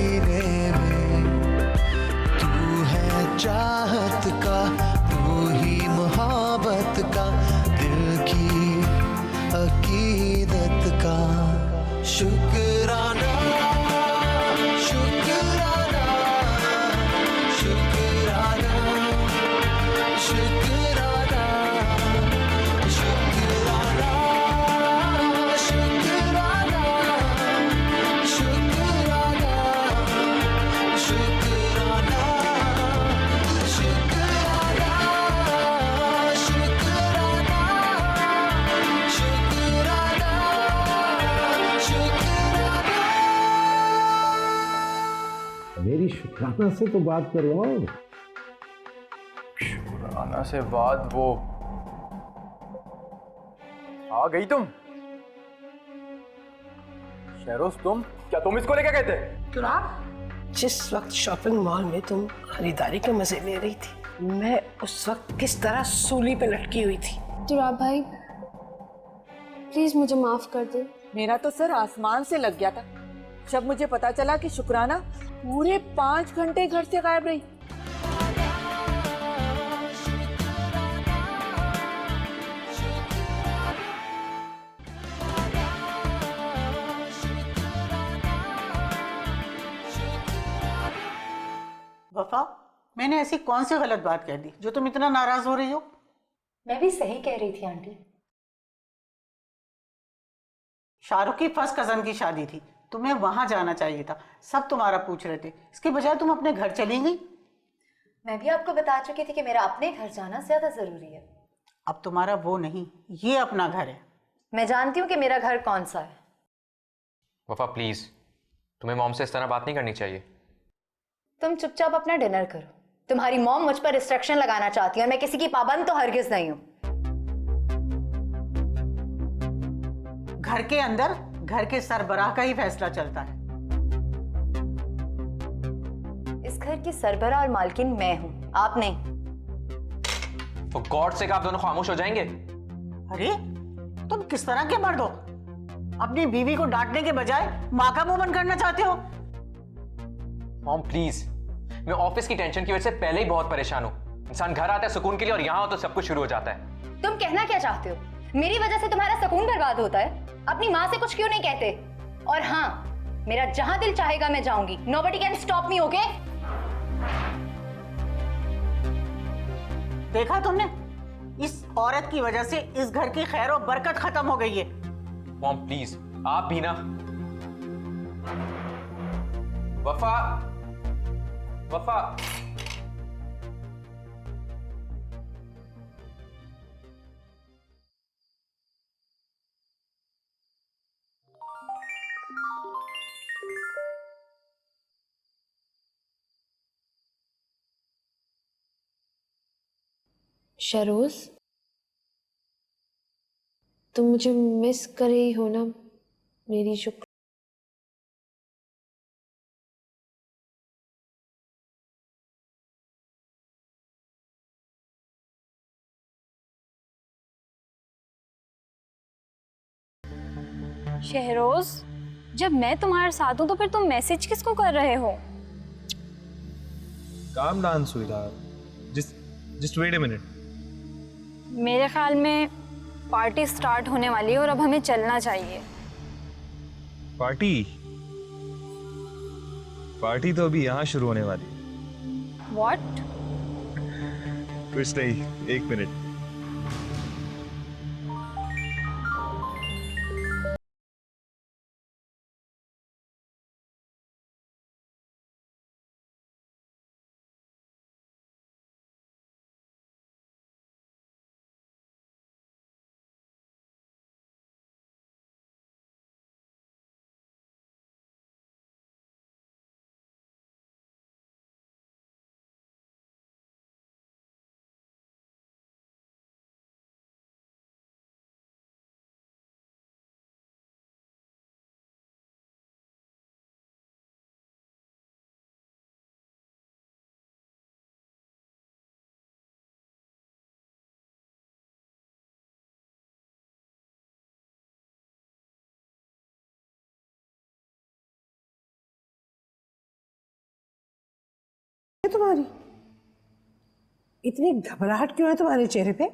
सीने में। तू है चाहत का, तू ही मोहब्बत का, दिल की अकीदत का। शुक्राना शुक्राना शुक्राना शुक्राना शुक्राना शुक्राना शुक्राना शुक्राना शुक्राना शुक्राना शुक्राना। मेरी शुक्राना से तो बात करवाओ। शुक्राना से बात वो आ गई तुम? शहरोज तुम, क्या तुम इसको लेके गए थे? जिस वक्त शॉपिंग मॉल में तुम खरीदारी के मजे ले रही थी, मैं उस वक्त किस तरह सूली पे लटकी हुई थी। तुराब भाई प्लीज मुझे माफ कर दे। मेरा तो सर आसमान से लग गया था जब मुझे पता चला कि शुक्राना पूरे 5 घंटे घर से गायब रही। वफा, मैंने ऐसी कौन सी गलत बात कह दी जो तुम इतना नाराज हो रही हो? मैं भी सही कह रही थी आंटी। शाहरुख की फर्स्ट कजन की शादी थी, तुम्हें वहां जाना चाहिए था। सब तुम्हारा पूछ रहे थे, इसके बजाय तुम अपने घर चली गई। मैं भी आपको बता चुकी थी कि मेरा अपने घर जाना ज्यादा जरूरी है। अब तुम्हारा वो नहीं, ये अपना घर है। मैं जानती हूँ कि मेरा घर कौन सा है। वफा प्लीज, तुम्हें मॉम से इस तरह बात नहीं करनी चाहिए। तुम चुपचाप अपना डिनर करो। तुम्हारी मॉम मुझ पर रिस्ट्रिक्शन लगाना चाहती है और मैं किसी की पाबंद तो हरगिज नहीं हूं। घर के अंदर घर के सरबराह का ही फैसला चलता है। इस घर की सरबराह और मालकिन मैं हूं, आप नहीं। तो गॉड से आप दोनों खामोश हो जाएंगे? अरे तुम किस तरह के मर्द हो? अपनी बीवी को डांटने के बजाय माँ का मुंह बंद करना चाहते हो। मॉम प्लीज, मैं ऑफिस की टेंशन की वजह से पहले ही बहुत परेशान हूं। इंसान घर आता है सुकून के लिए और यहां हो तो सब कुछ शुरू हो जाता है। तुम कहना क्या चाहते हो? मेरी वजह से तुम्हारा सुकून बर्बाद होता है? अपनी माँ से कुछ क्यों नहीं कहते? और हाँ, मेरा जहां दिल चाहेगा मैं जाऊंगी। Nobody can stop me, okay? देखा तुमने, इस औरत की वजह से इस घर की खैर और बरकत खत्म हो गई है। मॉम प्लीज, आप भी ना। वफा, वफा। शहरोज, तुम मुझे मिस कर रही हो ना मेरी शुक्र। शहरोज, जब मैं तुम्हारे साथ हूं तो फिर तुम मैसेज किसको कर रहे हो? काम dance sweetheart, just wait a minute। मेरे ख्याल में पार्टी स्टार्ट होने वाली है और अब हमें चलना चाहिए। पार्टी तो अभी यहाँ शुरू होने वाली है। व्हाट? कुछ नहीं, 1 मिनट। तुम्हारी इतनी घबराहट क्यों है तुम्हारे चेहरे पे?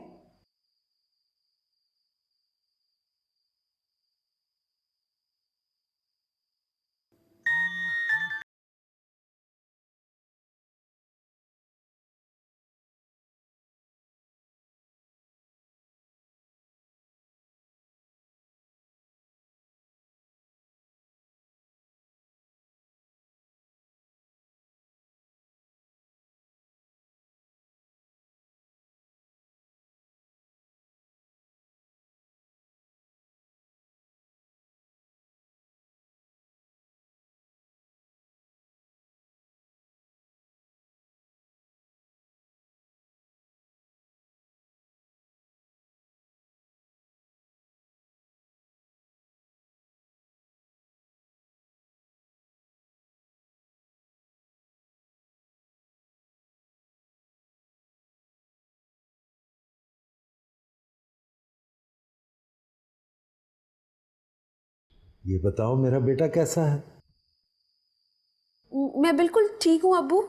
ये बताओ मेरा बेटा कैसा है? मैं बिल्कुल ठीक हूँ अब्बू।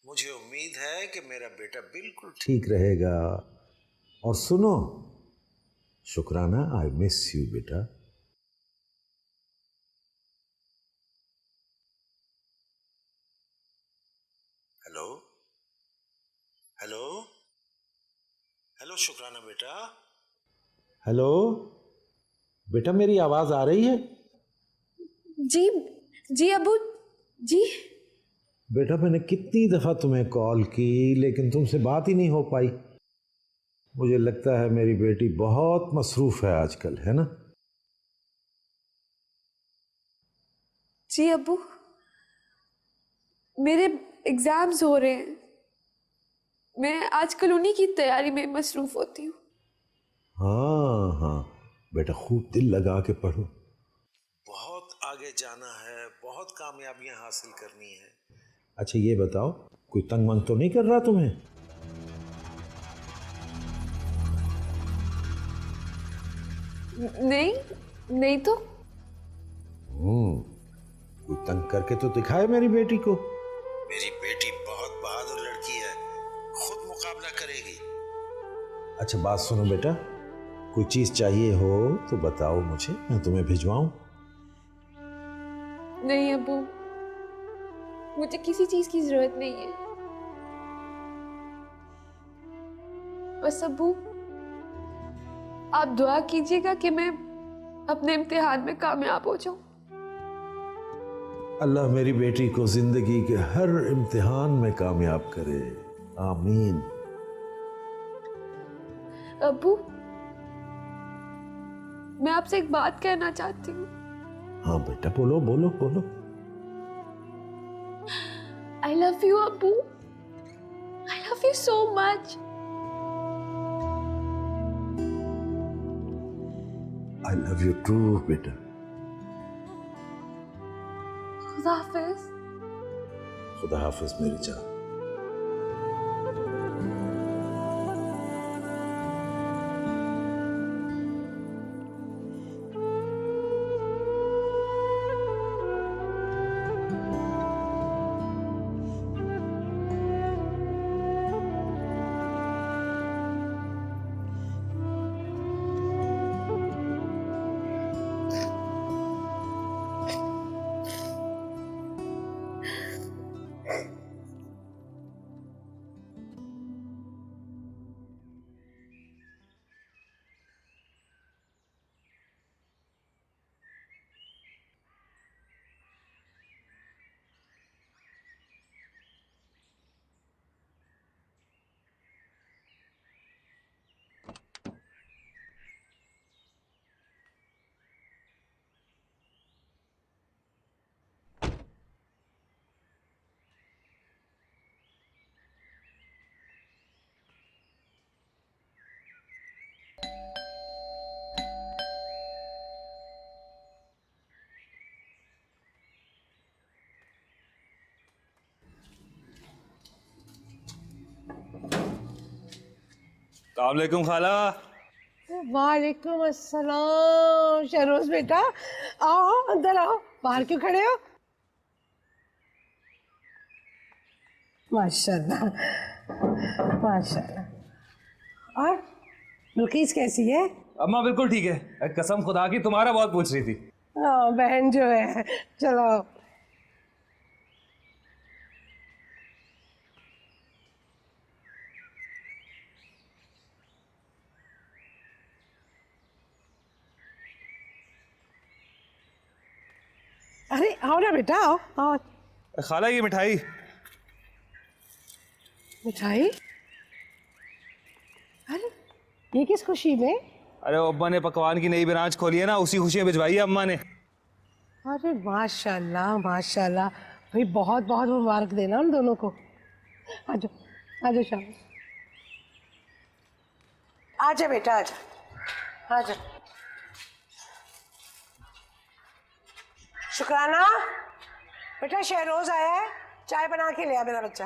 मुझे उम्मीद है कि मेरा बेटा बिल्कुल ठीक रहेगा। और सुनो शुक्राना, आई मिस यू बेटा। हेलो हेलो हेलो शुक्राना बेटा। हेलो बेटा, मेरी आवाज आ रही है? जी जी अब्बू जी। बेटा मैंने कितनी दफा तुम्हें कॉल की लेकिन तुमसे बात ही नहीं हो पाई। मुझे लगता है मेरी बेटी बहुत मसरूफ है आजकल, है ना? जी अब्बू, मेरे एग्जाम्स हो रहे हैं, मैं आजकल उन्हीं की तैयारी में मसरूफ होती हूँ। हाँ हाँ बेटा, खूब दिल लगा के पढ़ो। बहुत आगे जाना है, बहुत कामयाबियां हासिल करनी है। अच्छा ये बताओ, कोई तंग मंग तो नहीं कर रहा तुम्हें? नहीं नहीं तो। कोई तंग करके तो दिखाए मेरी बेटी को। मेरी बेटी बहुत बहादुर लड़की है, खुद मुकाबला करेगी। अच्छा बात सुनो बेटा, कोई चीज चाहिए हो तो बताओ मुझे, मैं तुम्हें भिजवाऊं? नहीं अब्बू, मुझे किसी चीज की जरूरत नहीं है। बस अब्बू आप दुआ कीजिएगा कि मैं अपने इम्तिहान में कामयाब हो जाऊं। अल्लाह मेरी बेटी को जिंदगी के हर इम्तिहान में कामयाब करे, आमीन। अब्बू मैं आपसे एक बात कहना चाहती हूँ। हाँ बेटा बोलो बोलो बोलो। I love you अब्बू, I love you so much. I love you too बेटा। खुदा हाफिज। खुदा हाफिज मेरी जान। अस्सलामुअलैकुम खाला। वालेकुम अस्सलाम। शहरोज बेटा आओ, अंदर आओ। बाहर क्यों खड़े हो? माशाल्लाह माशाल्लाह। और बिल्किस कैसी है? अम्मा बिल्कुल ठीक है, कसम खुदा की तुम्हारा बहुत पूछ रही थी। बहन जो है। चलो अरे आओ ना बेटा, आओ आओ। खाला ये मिठाई। मिठाई? अरे ये किस खुशी में? अरे अम्मा ने पकवान की नई ब्रांच खोली है ना, उसी खुशी में भिजवाई है अम्मा ने। अरे माशाल्लाह माशाल्लाह, भाई बहुत बहुत मुबारक देना उन दोनों को। आ जाओ आ जाओ शाम। आजा बेटा आजा आजा। शुक्राना बेटा, शहरोज आया है, चाय बना के ले आ मेरा बच्चा।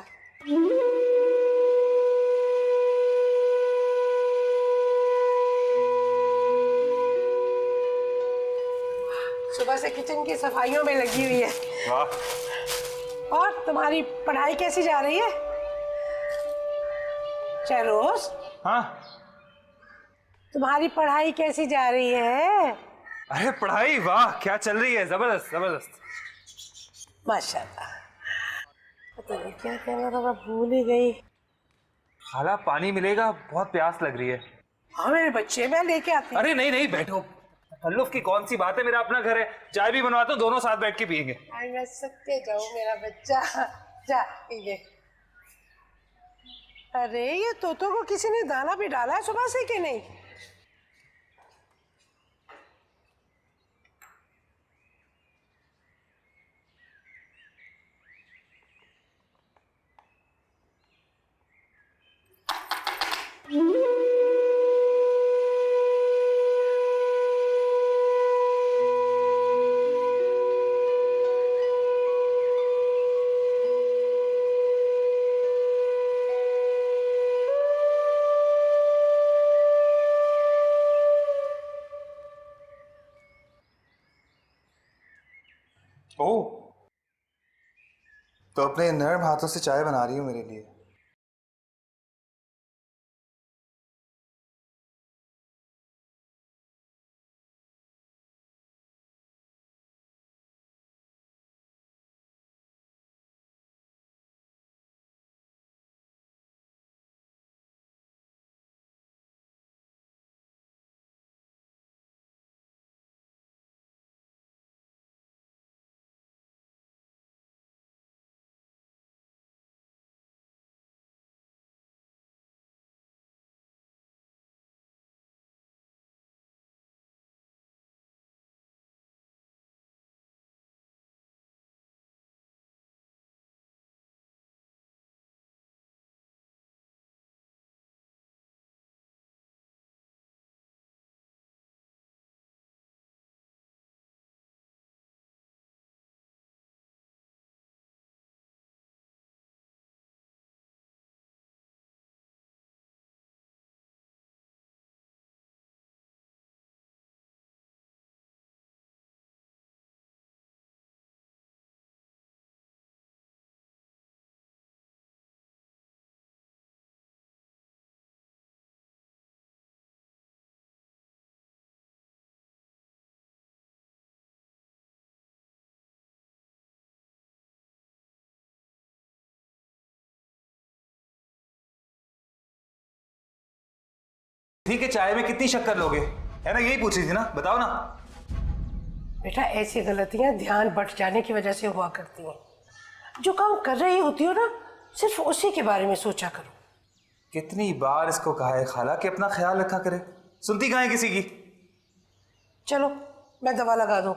सुबह से किचन की सफाइयों में लगी हुई है। वाह। और तुम्हारी पढ़ाई कैसी जा रही है शहरोज? हाँ। तुम्हारी पढ़ाई कैसी जा रही है? अरे पढ़ाई वाह क्या चल रही है, जबरदस्त जबरदस्त। माशाल्लाह। पता नहीं क्या कहना था, मैं भूल ही गई। खाला पानी मिलेगा, बहुत प्यास लग रही है। हाँ मेरे बच्चे, मैं लेके आती हूँ। अरे नहीं नहीं बैठो, तकल्लुफ की कौन सी बात है, मेरा अपना घर है, चाय भी बनवाता हूँ, दोनों साथ बैठ के पियेंगे। मैं सकते जाऊँ मेरा बच्चा, जा पी ले। अरे ये तोतों को किसी ने दाना भी डाला है सुबह से कि नहीं? ओह, तो अपने नर्म हाथों से चाय बना रही हूँ मेरे लिए। ठीक है, चाय में कितनी शक्कर लोगे, है ना, यही पूछ रही थी ना, बताओ ना। बेटा ऐसी गलतियां ध्यान बट जाने की वजह से हुआ करती हैं। जो काम कर रही होती हो ना, सिर्फ उसी के बारे में सोचा करो। कितनी बार इसको कहा है खाला कि अपना ख्याल रखा करे, सुनती कहाँ है किसी की। चलो मैं दवा लगा दूं,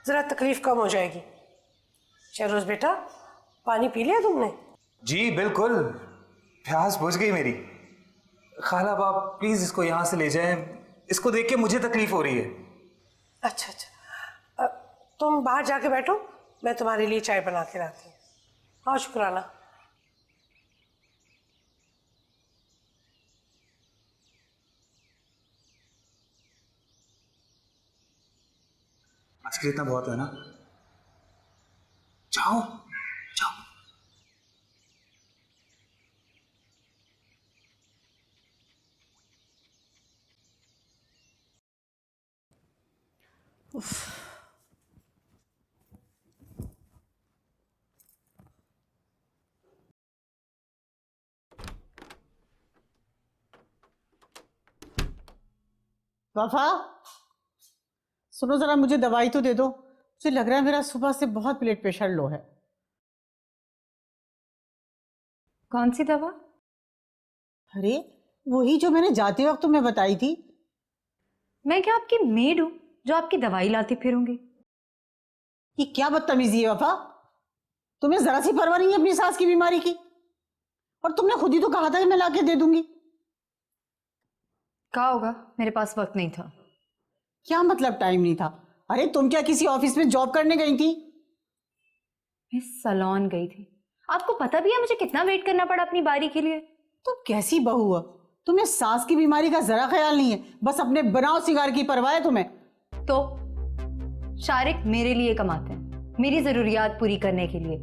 जरा तकलीफ कम हो जाएगी। शहरोज बेटा, पानी पी लिया तुमने? जी बिल्कुल, प्यास बुझ गई मेरी। खाला बाप प्लीज इसको यहाँ से ले जाएं, इसको देख के मुझे तकलीफ हो रही है। अच्छा अच्छा, तुम बाहर जाके बैठो, मैं तुम्हारे लिए चाय बना के लाती हूँ। हाँ शुक्राना। आज के लिए इतना बहुत है ना, जाओ जाओ। वफा, सुनो जरा, मुझे दवाई तो दे दो। मुझे लग रहा है मेरा सुबह से बहुत ब्लड प्रेशर लो है। कौन सी दवा? अरे वही जो मैंने जाते वक्त तुम्हें बताई थी। मैं क्या आपकी मेड हूं जो आपकी दवाई लाती फिरूंगी? ये क्या बदतमीजी है वफा? तुम्हें जरा सी परवाह नहीं है अपनी सास की बीमारी की? और तुमने खुद ही तो कहा था कि मैं लाके दे दूंगी। कहा होगा, मेरे पास वक्त नहीं था। क्या मतलब टाइम नहीं था? अरे तुम क्या किसी ऑफिस में जॉब करने गई थी? मैं सलोन गई थी। आपको पता भी है मुझे कितना वेट करना पड़ा अपनी बारी के लिए। तुम कैसी बहू हो? तुम्हें सास की बीमारी का जरा ख्याल नहीं है, बस अपने बनाओ सिगार की परवाह है तुम्हें। तो शारिक मेरे लिए कमाते हैं, मेरी जरूरियात पूरी करने के लिए।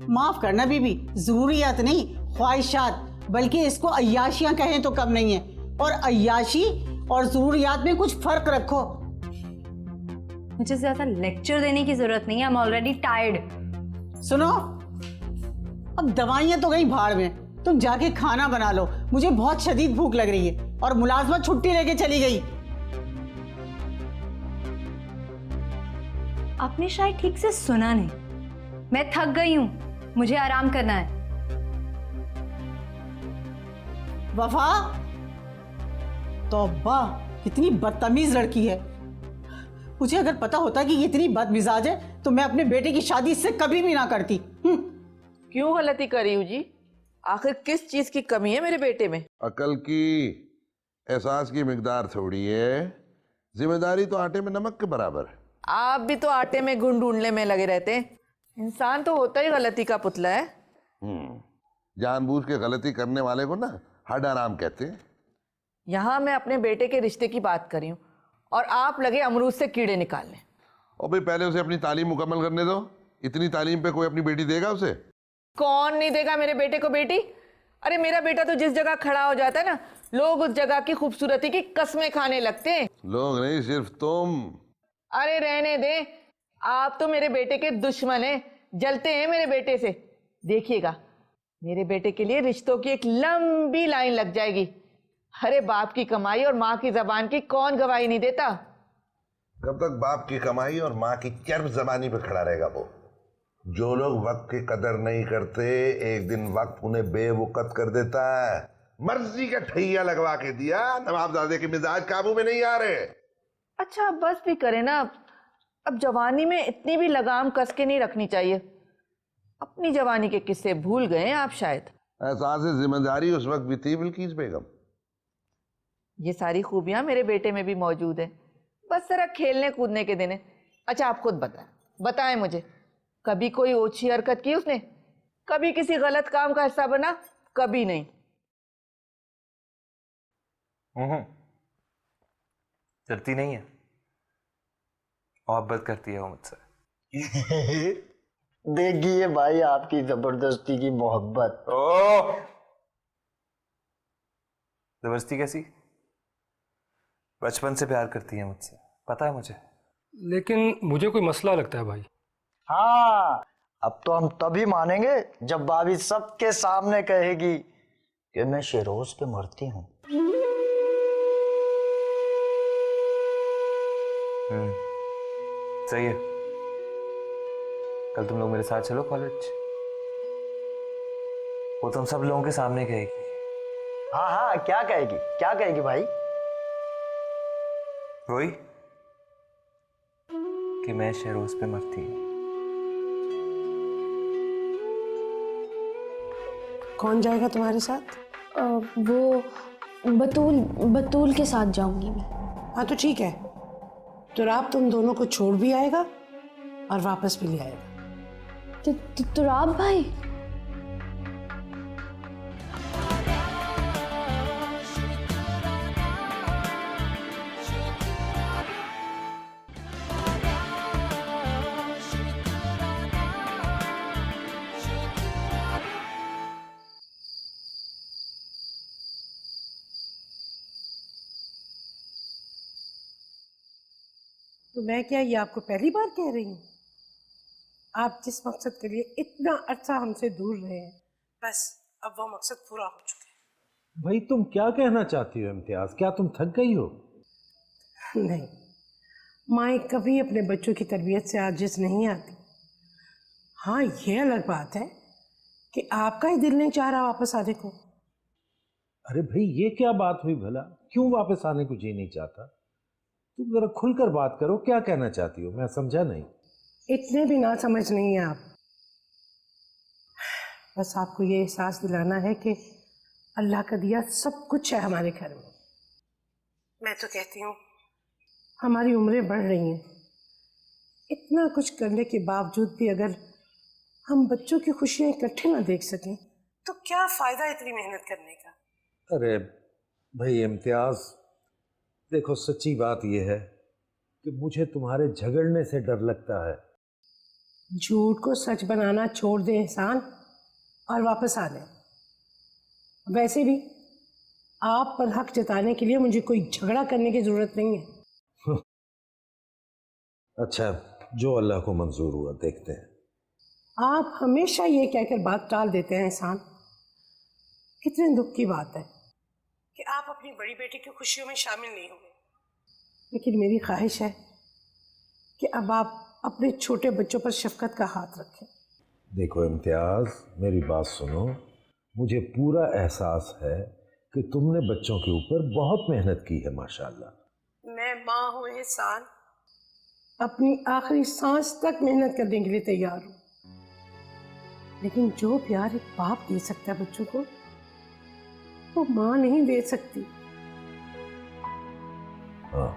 माफ करना बीबी, जरूरियात नहीं ख्वाहिशात, बल्कि इसको अय्याशियां कहें तो कम नहीं है। और अय्याशी और जरूरियात में कुछ फर्क रखो। मुझे ज्यादा लेक्चर देने की जरूरत नहीं है, आई एम ऑलरेडी टायर्ड। सुनो, अब दवाइयां तो गई भाड़ में, तुम जाके खाना बना लो, मुझे बहुत शदीद भूख लग रही है। और मुलाजमत छुट्टी लेके चली गई। आपने शायद ठीक से सुना नहीं, मैं थक गई हूं, मुझे आराम करना है। वफा, तौबा, कितनी बदतमीज लड़की है। मुझे अगर पता होता कि ये इतनी बदमिजाज है तो मैं अपने बेटे की शादी इससे कभी भी ना करती। क्यों गलती करी हूँ जी? आखिर किस चीज की कमी है मेरे बेटे में? अकल की, एहसास की मिकदार थोड़ी है। जिम्मेदारी तो आटे में नमक के बराबर है। आप भी तो आटे में गुण ढूंढने में लगे रहते हैं। इंसान तो होता ही गलती का पुतला है। जानबूझ के गलती करने वाले को ना हड आराम कहते हैं। यहाँ मैं अपने बेटे के रिश्ते की बात कर रही हूँ और आप लगे अमरूद से कीड़े निकालने। और भाई पहले उसे अपनी तालीम मुकम्मल करने दो। इतनी तालीम पे कोई अपनी बेटी देगा उसे? कौन नहीं देगा मेरे बेटे को बेटी? अरे मेरा बेटा तो जिस जगह खड़ा हो जाता है ना, लोग उस जगह की खूबसूरती की कस्में खाने लगते हैं। लोग नहीं, सिर्फ तुम। अरे रहने दे, आप तो मेरे बेटे के दुश्मन हैं, जलते हैं मेरे बेटे से। देखिएगा, मेरे बेटे के लिए रिश्तों की एक लंबी लाइन लग जाएगी। अरे बाप की कमाई और माँ की जबान की कौन गवाही नहीं देता? कब तक बाप की कमाई और माँ की चर्ब जबानी पे खड़ा रहेगा वो? जो लोग वक्त की कदर नहीं करते, एक दिन वक्त उन्हें बेवकत कर देता है। मर्जी का ठैया लगवा के दिया, नवाबजादे के मिजाज काबू में नहीं आ रहे। अच्छा बस भी करे ना, अब जवानी में इतनी भी लगाम कस के नहीं रखनी चाहिए। अपनी जवानी के किस्से भूल गए हैं आप शायद। एहसास जिम्मेदारी उस वक्त भी थी बिल्किस बेगम। ये सारी खूबियां मेरे बेटे में भी मौजूद हैं, बस जरा खेलने कूदने के दिन है। अच्छा आप खुद बताएं मुझे, कभी कोई ओछी हरकत की उसने? कभी किसी गलत काम का हिस्सा बना? कभी नहीं। डरती नहीं है, मोहब्बत करती है वो मुझसे। देखिए भाई, आपकी जबरदस्ती की मोहब्बत। जबरदस्ती कैसी? बचपन से प्यार करती है मुझसे, पता है मुझे। लेकिन मुझे कोई मसला लगता है भाई। हाँ, अब तो हम तभी मानेंगे जब भाभी सबके सामने कहेगी कि मैं शेरोज पे मरती हूँ। सही है, कल तुम लोग मेरे साथ चलो कॉलेज। वो तुम सब लोगों के सामने कहेगी। हाँ हाँ, क्या कहेगी भाई? वही कि मैं शेरोज पे मरती हूँ। कौन जाएगा तुम्हारे साथ? वो बतूल के साथ जाऊंगी मैं। हाँ तो ठीक है, तो राब तुम दोनों को छोड़ भी आएगा और वापस भी ले आएगा। तो राब भाई? तो मैं क्या ये आपको पहली बार कह रही हूँ? आप जिस मकसद के लिए इतना अरसा हमसे दूर रहे हैं, बस अब वो मकसद पूरा हो चुका है। भाई तुम क्या कहना चाहती हो इम्तियाज? क्या तुम थक गई हो? नहीं, माएँ कभी अपने बच्चों की तरबियत से आजिज नहीं आती। हाँ, ये अलग बात है कि आपका ही दिल नहीं चाह रहा वापस आने को। अरे भाई ये क्या बात हुई भला? क्यों वापस आने को जी नहीं चाहता? तुम जरा खुलकर बात करो, क्या कहना चाहती हो? मैं समझा नहीं। इतने भी ना समझ नहीं है आप। बस आपको ये एहसास दिलाना है कि अल्लाह का दिया सब कुछ है हमारे घर में। मैं तो कहती हूँ हमारी उम्रें बढ़ रही हैं, इतना कुछ करने के बावजूद भी अगर हम बच्चों की खुशियाँ इकट्ठे ना देख सकें तो क्या फ़ायदा इतनी मेहनत करने का। अरे भाई इम्तियाज, देखो सच्ची बात यह है कि मुझे तुम्हारे झगड़ने से डर लगता है। झूठ को सच बनाना छोड़ दे एहसान और वापस आ जाए। वैसे भी आप पर हक जताने के लिए मुझे कोई झगड़ा करने की जरूरत नहीं है। अच्छा, जो अल्लाह को मंजूर हुआ देखते हैं। आप हमेशा ये कहकर बात टाल देते हैं एहसान। कितने दुख की बात है कि आप अपनी बड़ी बेटी की खुशियों में शामिल नहीं हुए, लेकिन मेरी ख्वाहिश है कि अब आप अपने छोटे बच्चों पर शफकत का हाथ रखें। देखो इम्तियाज, मेरी बात सुनो। मुझे पूरा एहसास है कि तुमने बच्चों के ऊपर बहुत मेहनत की है, माशाल्लाह। मैं माँ हूँ एहसान, अपनी आखिरी सांस तक मेहनत करने के लिए तैयार हूँ, लेकिन जो प्यार एक बाप दे सकता है बच्चों को, वो माँ नहीं दे सकती। हाँ,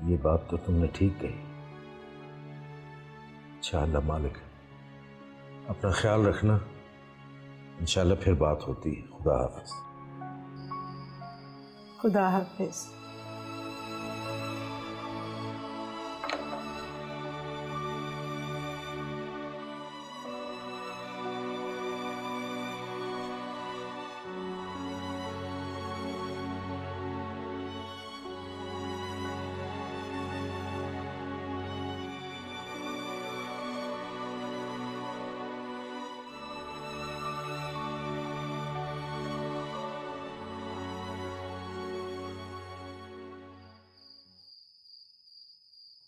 ये बात तो तुमने ठीक कही। अच्छा अल्लाह मालिक, अपना ख्याल रखना। इंशाल्लाह फिर बात होती है। खुदा हाफिज। खुदा हाफिज।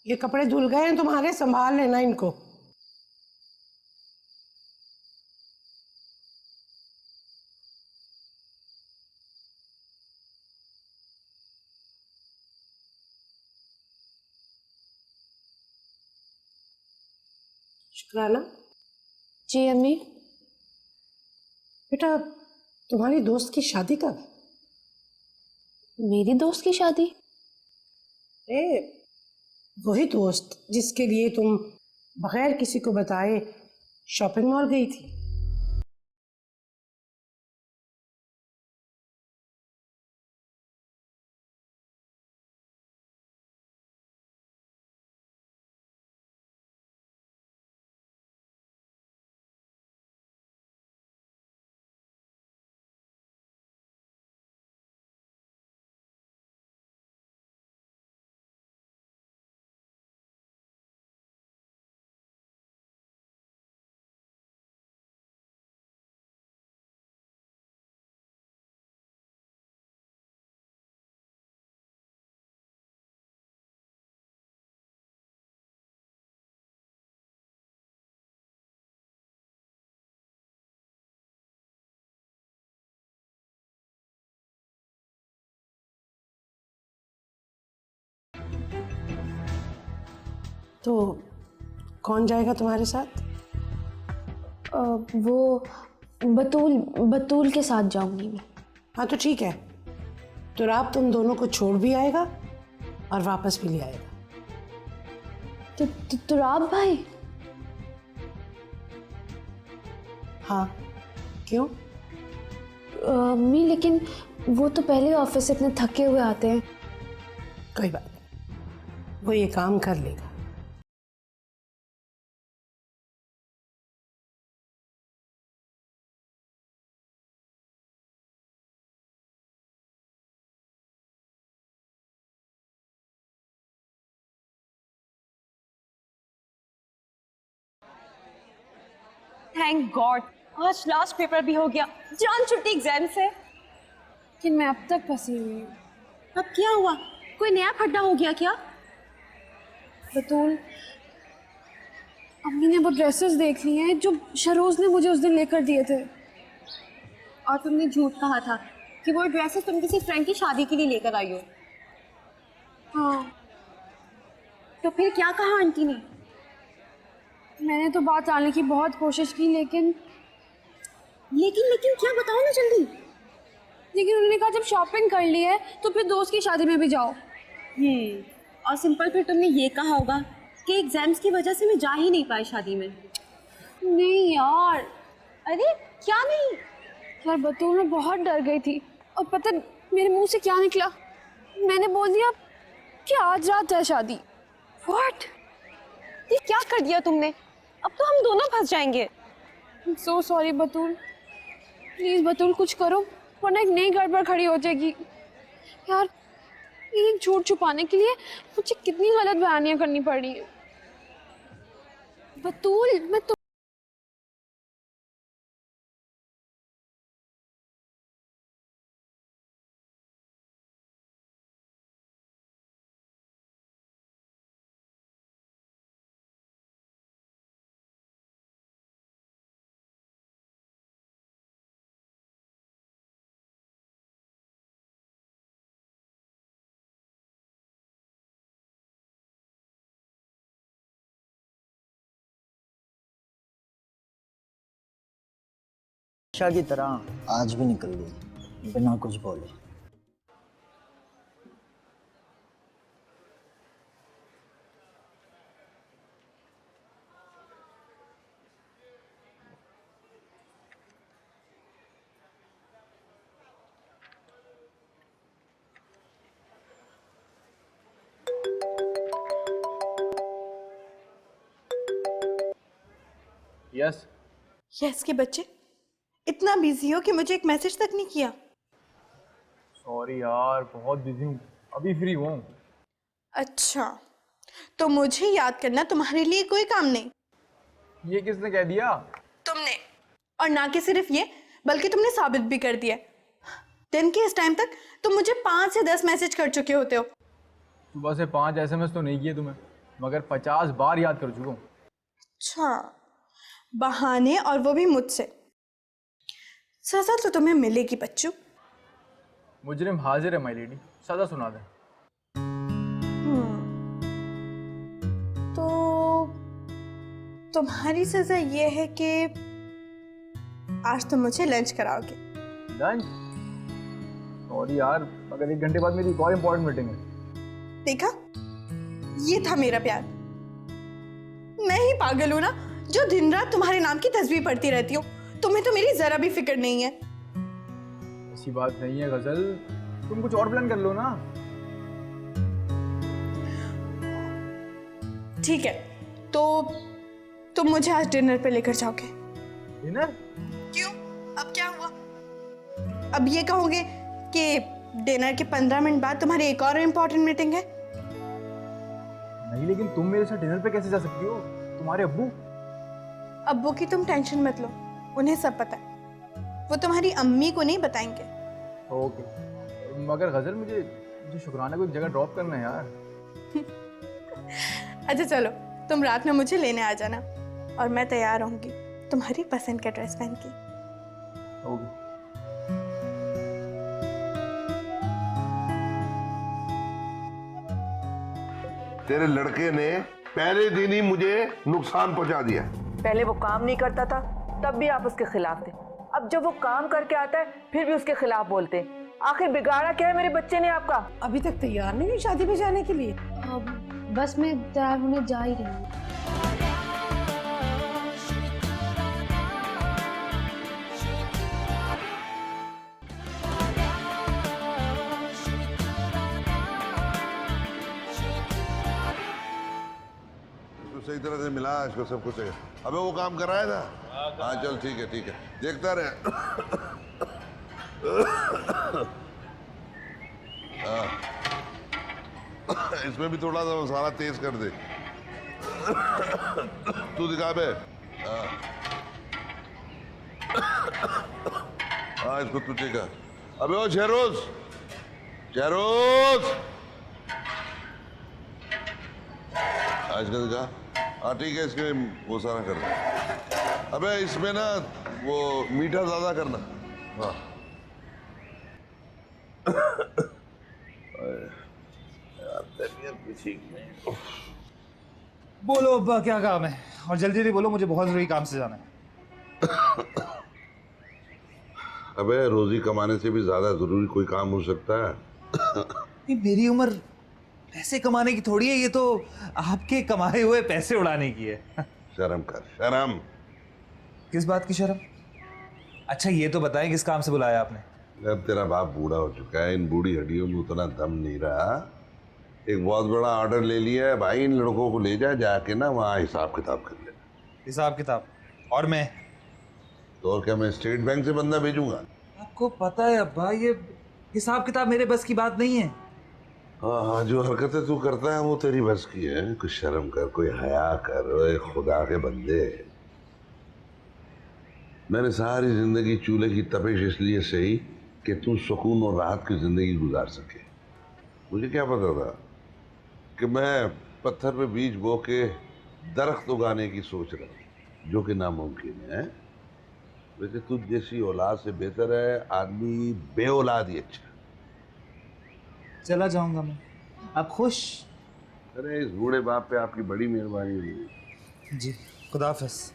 ये कपड़े धुल गए हैं तुम्हारे, संभाल लेना इनको। शुक्राना। जी अम्मी। बेटा, तुम्हारी दोस्त की शादी कब है? मेरी दोस्त की शादी? वही दोस्त जिसके लिए तुम बगैर किसी को बताए शॉपिंग मॉल गई थी। तो कौन जाएगा तुम्हारे साथ? वो बतूल के साथ जाऊंगी मैं। हाँ तो ठीक है, तो रात तुम दोनों को छोड़ भी आएगा और वापस भी ले आएगा। तो राब भाई? हाँ, क्यों? अम्मी, लेकिन वो तो पहले ऑफिस से इतने थके हुए आते हैं। कोई बात नहीं, वो ये काम कर लेगा। थैंक गॉड, आज लास्ट पेपर भी हो गया, जान छुट्टी एग्जाम से। लेकिन मैं अब तक फंसी हुई हूँ। अब क्या हुआ? कोई नया फड्डा हो गया क्या? बतूल, अम्मी ने वो ड्रेसेस देख ली हैं जो शरोज ने मुझे उस दिन लेकर दिए थे। और तुमने झूठ कहा था कि वो ड्रेसेस तुम किसी फ्रेंड की शादी के लिए लेकर आई हो। हाँ। तो फिर क्या कहा आंटी ने? मैंने तो बात टालने की बहुत कोशिश की, लेकिन क्या, बताओ ना जल्दी। लेकिन उन्होंने कहा जब शॉपिंग कर ली है तो फिर दोस्त की शादी में भी जाओ। और सिंपल फिर तुमने ये कहा होगा कि एग्जाम्स की वजह से मैं जा ही नहीं पाई शादी में। नहीं यार। अरे क्या नहीं? यार बतूल, मैं बहुत डर गई थी और पता मेरे मुंह से क्या निकला, मैंने बोल दिया कि आज रात है शादी। व्हाट? ये क्या कर दिया तुमने? अब तो हम दोनों फंस जाएंगे। सो सॉरी बतूल, प्लीज बतूल कुछ करो वरना एक नई गड़बड़ खड़ी हो जाएगी। यार ये झूठ छुपाने के लिए मुझे कितनी गलत बयानियां करनी पड़ रही है। बतूल, मैं तो हमेशा की तरह आज भी निकल गई बिना कुछ बोले। यस यस के बच्चे, इतना बिजी हो कि मुझे एक मैसेज तक नहीं किया। सॉरी यार, बहुत बिजी हूँ, अभी फ्री हुआ हूँ। अच्छा, तो मुझे याद करना तुम्हारे लिए कोई काम नहीं। ये किसने कह दिया? तुमने। और ना कि सिर्फ ये, बल्कि तुमने साबित भी कर दिया। दिन के इस टाइम तक तुम मुझे 5 से 10 मैसेज कर चुके होते हो। सुबह से 5 SMS तो नहीं किए तुम्हें, मगर 50 बार याद कर चुका हूँ। अच्छा, बहाने, और वो भी मुझसे। सजा तो तुम्हें मिलेगी बच्चू। मुजरिम हाजिर है माय लेडी, सजा सुना दे। तो तुम्हारी सजा ये है कि आज तुम मुझे लंच कराओगे। लंच? सॉरी यार, मगर 1 घंटे बाद मेरी एक और इम्पोर्टेंट मीटिंग है। देखा, ये था मेरा प्यार। मैं ही पागल हूं ना, जो दिन रात तुम्हारे नाम की तस्वीर पढ़ती रहती हूँ। तुम्हें तो मेरी जरा भी फिक्र नहीं है। ऐसी बात नहीं है गजल, तुम कुछ और प्लान कर लो ना। ठीक है, तो तुम मुझे आज डिनर पे लेकर जाओगे। डिनर? क्यों, अब क्या हुआ? अब ये कहोगे कि डिनर के 15 मिनट बाद तुम्हारी एक और इम्पोर्टेंट मीटिंग है? नहीं, लेकिन तुम मेरे साथ डिनर पे कैसे जा सकती हो? तुम्हारे अब्बू? अब्बू की तुम टेंशन मत लो, उन्हें सब पता है। वो तुम्हारी अम्मी को नहीं बताएंगे। ओके, मगर गजल मुझे शुक्राना को एक जगह ड्रॉप करना है यार। अच्छा चलो, तुम रात में मुझे लेने आ जाना और मैं तैयार होंगी तुम्हारी पसंद का ड्रेस पहन के। ओके। तेरे लड़के ने पहले दिन ही मुझे नुकसान पहुंचा दिया। पहले वो काम नहीं करता था तब भी आप उसके खिलाफ थे, अब जब वो काम करके आता है फिर भी उसके खिलाफ बोलते हैं। आखिर बिगाड़ा क्या है मेरे बच्चे ने आपका? अभी तक तैयार नहीं हुई शादी में जाने के लिए? बस मैं तैयार होने जा ही रही हूँ। सही तरह से मिला इसको सब कुछ। अबे वो काम कर रहा है ना? हाँ चल ठीक है ठीक है, देखता रहे। इसमें भी थोड़ा सा मसाला तेज कर दे। तू दिखा बे। हाँ इसको तू चेका। अबे ओ शहरोज, शहरोज आज का देखा। हाँ ठीक है, इसके वो सारा करना। अबे इसमें ना वो मीठा ज्यादा करना। हाँ यार तबीयत भी ठीक नहीं। बोलो अब्बा क्या काम है, और जल्दी जल्दी बोलो, मुझे बहुत जरूरी काम से जाना है। अबे रोजी कमाने से भी ज्यादा जरूरी कोई काम हो सकता है? नहीं, मेरी उम्र पैसे कमाने की थोड़ी है, ये तो आपके कमाए हुए पैसे उड़ाने की है। शर्म कर, शर्म। किस बात की शर्म? अच्छा ये तो बताएं किस काम से बुलाया आपने? अब तेरा बाप बूढ़ा हो चुका है, इन बूढ़ी हड्डियों में उतना दम नहीं रहा। एक बहुत बड़ा ऑर्डर ले लिया है भाई, इन लड़कों को ले जा, जाके ना वहाँ हिसाब किताब कर लेना। हिसाब किताब? और मैं तो और क्या, मैं स्टेट बैंक से बंदा भेजूंगा? आपको पता है अब्बा, ये हिसाब किताब मेरे बस की बात नहीं है। हाँ हाँ, जो हरकतें तू करता है वो तेरी बस की है। कुछ शर्म कर, कोई हया कर, ओए खुदा के बंदे। मैंने सारी जिंदगी चूल्हे की तपिश इसलिए सही कि तू सुकून और राहत की जिंदगी गुजार सके। मुझे क्या पता था कि मैं पत्थर पे बीज बो के दरख्त उगाने की सोच रहा हूँ, जो कि नामुमकिन है। वैसे तुझ जैसी औलाद से बेहतर है आदमी बे औलाद ही अच्छा। चला जाऊंगा मैं, आप खुश? अरे इस बूढ़े बाप पे आपकी बड़ी मेहरबानी हुई जी। खुदा हाफिज।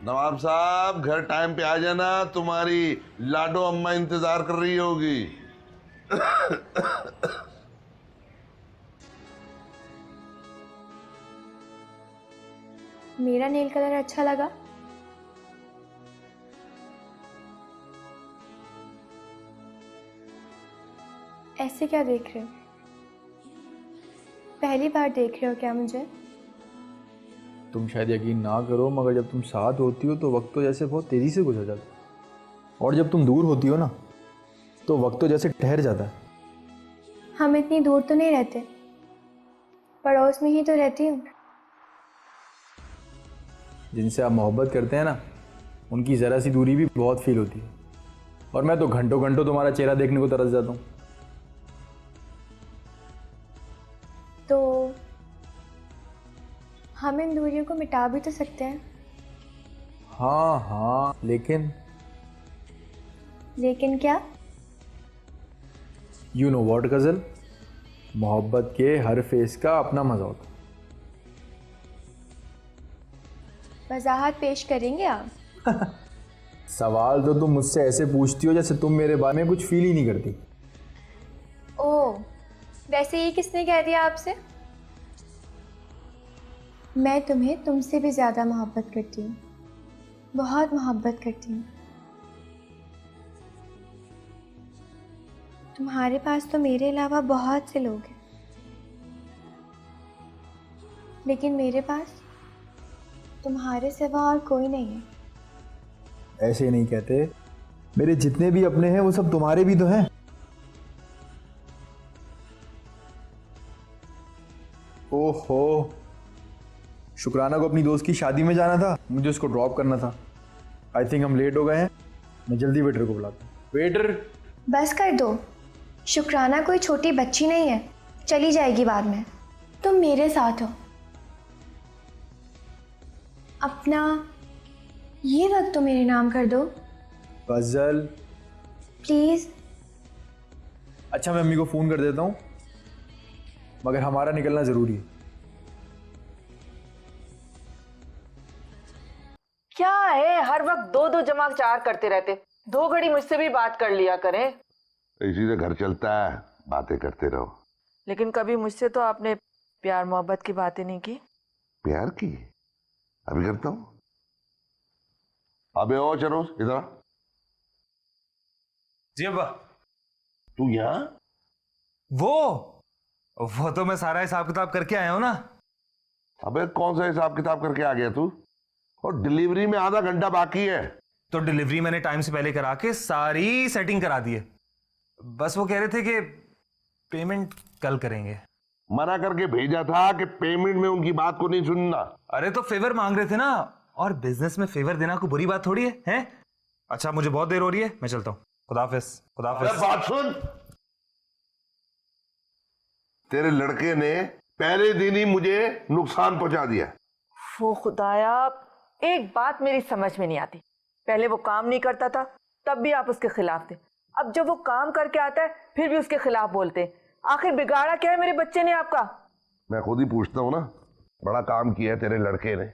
नवाब साहब घर टाइम पे आ जाना, तुम्हारी लाडो अम्मा इंतजार कर रही होगी। मेरा नेल कलर अच्छा लगा? ऐसे क्या देख रहे हो? पहली बार देख रहे हो क्या मुझे? तुम शायद यकीन ना करो, मगर जब तुम साथ होती हो तो वक्त तो जैसे बहुत तेज़ी से गुजर जाता है, और जब तुम दूर होती हो ना तो वक्त तो जैसे ठहर जाता है। हम इतनी दूर तो नहीं रहते, पड़ोस में ही तो रहती हूँ। जिनसे आप मोहब्बत करते हैं ना, उनकी ज़रा सी दूरी भी बहुत फील होती है, और मैं तो घंटों घंटों तुम्हारा चेहरा देखने को तरस जाता हूँ। तो हम इन दूरियों को मिटा भी तो सकते हैं। हाँ हाँ, लेकिन क्या? यू नो व्हाट गज़ल, मोहब्बत के हर फेस का अपना मजा होता है। वजाहत पेश करेंगे आप? सवाल तो तुम मुझसे ऐसे पूछती हो जैसे तुम मेरे बारे में कुछ फील ही नहीं करती। ओह, वैसे ये किसने कह दिया आपसे? मैं तुम्हें तुमसे भी ज़्यादा मोहब्बत करती हूँ, बहुत मोहब्बत करती हूँ। तुम्हारे पास तो मेरे अलावा बहुत से लोग हैं, लेकिन मेरे पास तुम्हारे सिवा और कोई नहीं है। ऐसे नहीं कहते, मेरे जितने भी अपने हैं वो सब तुम्हारे भी तो हैं। ओहो, शुक्राना को अपनी दोस्त की शादी में जाना था, मुझे उसको ड्रॉप करना था। आई थिंक हम लेट हो गए हैं, मैं जल्दी वेटर को बुलाता हूँ। वेटर, बस कर दो, शुक्राना कोई छोटी बच्ची नहीं है, चली जाएगी बाद में। तुम मेरे साथ हो। अपना ये वक्त तो मेरे नाम कर दो। गजल प्लीज। अच्छा मैं अम्मी को फ़ोन कर देता हूँ, मगर हमारा निकलना ज़रूरी है। क्या है हर वक्त दो दो जमा चार करते रहते? 2 घड़ी मुझसे भी बात कर लिया करें। इसी से घर चलता है, बातें करते रहो। लेकिन कभी मुझसे तो आपने प्यार मोहब्बत की बातें नहीं की। प्यार की? अभी करता हूँ। अबे ओ चलो इधर। जी अब्बा। तू यहाँ? वो तो मैं सारा हिसाब किताब करके आया हूँ ना। अबे कौन सा हिसाब किताब करके आ गया तू? और डिलीवरी में आधा घंटा बाकी है। तो डिलीवरी मैंने टाइम से पहले करा के सारी सेटिंग करा दी है, बस वो कह रहे थे कि पेमेंट कल करेंगे। मना करके भेजा था कि पेमेंट में उनकी बात को नहीं सुनना। अरे तो फेवर मांग रहे थे ना, और बिजनेस में फेवर देना कोई बुरी बात थोड़ी है, हैं? अच्छा मुझे बहुत देर हो रही है, मैं चलता हूँ। खुदाफिज। खुदाफिज। बात सुन, तेरे लड़के ने पहले दिन ही मुझे नुकसान पहुंचा दिया। वो खुदाया, एक बात मेरी समझ में नहीं आती। पहले वो काम नहीं करता था तब भी आप उसके खिलाफ थे, अब जब वो काम करके आता है फिर भी उसके खिलाफ बोलते हैं। आखिर बिगाड़ा क्या है मेरे बच्चे ने आपका? मैं खुद ही पूछता हूँ ना, बड़ा काम किया है तेरे लड़के ने।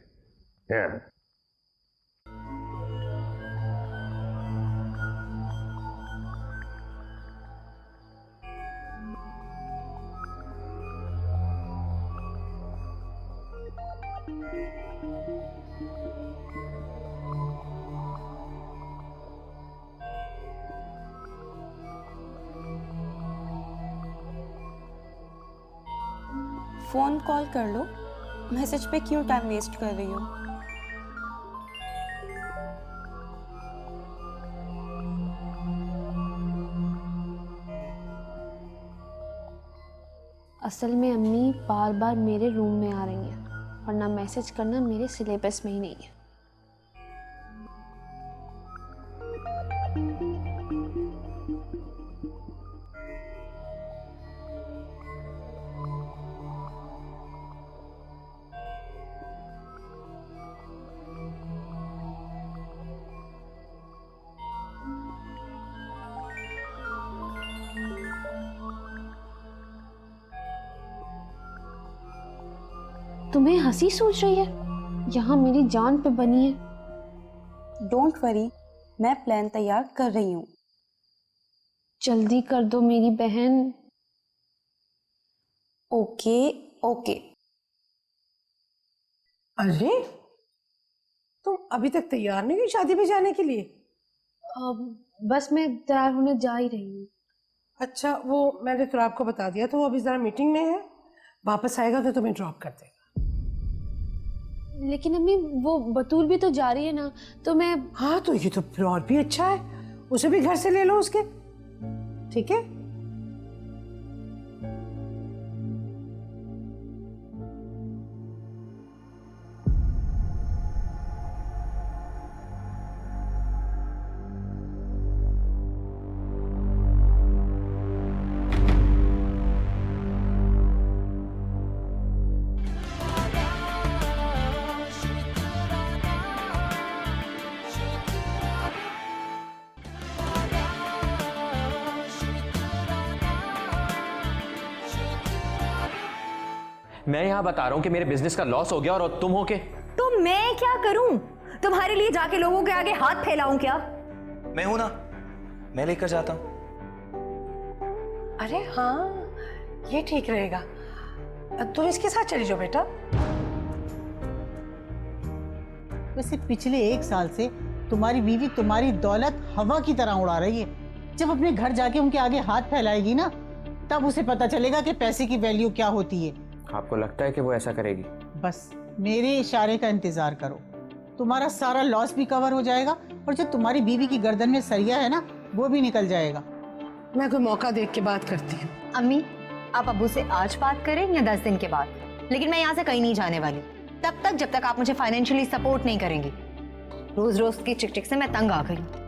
है। फ़ोन कॉल कर लो, मैसेज पे क्यों टाइम वेस्ट कर रही हो? असल में अम्मी बार बार मेरे रूम में आ रही हैं, वरना मैसेज करना मेरे सिलेबस में ही नहीं है। तुम्हें हंसी सूझ रही है? यहाँ मेरी जान पे बनी है। डोंट वरी, मैं प्लान तैयार कर रही हूँ। जल्दी कर दो मेरी बहन। Okay okay. अरे तुम अभी तक तैयार नहीं हुई शादी में जाने के लिए? बस मैं तैयार होने जा ही रही हूँ। अच्छा, वो मैंने तो आपको बता दिया, तो वो अभी जरा मीटिंग में है, वापस आएगा तो तुम्हें ड्रॉप कर देगा। लेकिन अम्मी वो बतूल भी तो जा रही है ना, तो मैं। हाँ तो ये तो फिर और भी अच्छा है, उसे भी घर से ले लो उसके। ठीक है। मैं यहाँ बता रहा हूँ कि मेरे बिजनेस का लॉस हो गया और तुम हो के। तो मैं क्या करूं? तुम्हारे लिए जाके लोगों के आगे हाथ फैलाऊं क्या? मैं हूं ना, मैं लेकर जाता हूँ। अरे हाँ, ये ठीक रहेगा। तुम इसके साथ चली जाओ बेटा। वैसे पिछले 1 साल से तुम्हारी बीवी तुम्हारी दौलत हवा की तरह उड़ा रही है। जब अपने घर जाके उनके आगे हाथ फैलाएगी ना, तब उसे पता चलेगा कि पैसे की वैल्यू क्या होती है। आपको लगता है कि वो ऐसा करेगी? बस मेरे इशारे का इंतजार करो, तुम्हारा सारा लॉस भी कवर हो जाएगा और जो तुम्हारी बीवी की गर्दन में सरिया है ना, वो भी निकल जाएगा। मैं कोई मौका देख के बात करती हूँ। अम्मी, आप अब्बू से आज बात करें या 10 दिन के बाद, लेकिन मैं यहाँ से कहीं नहीं जाने वाली तब तक जब तक आप मुझे फाइनेंशियली सपोर्ट नहीं करेंगी। रोज रोज की चिक चिक से मैं तंग आ गई।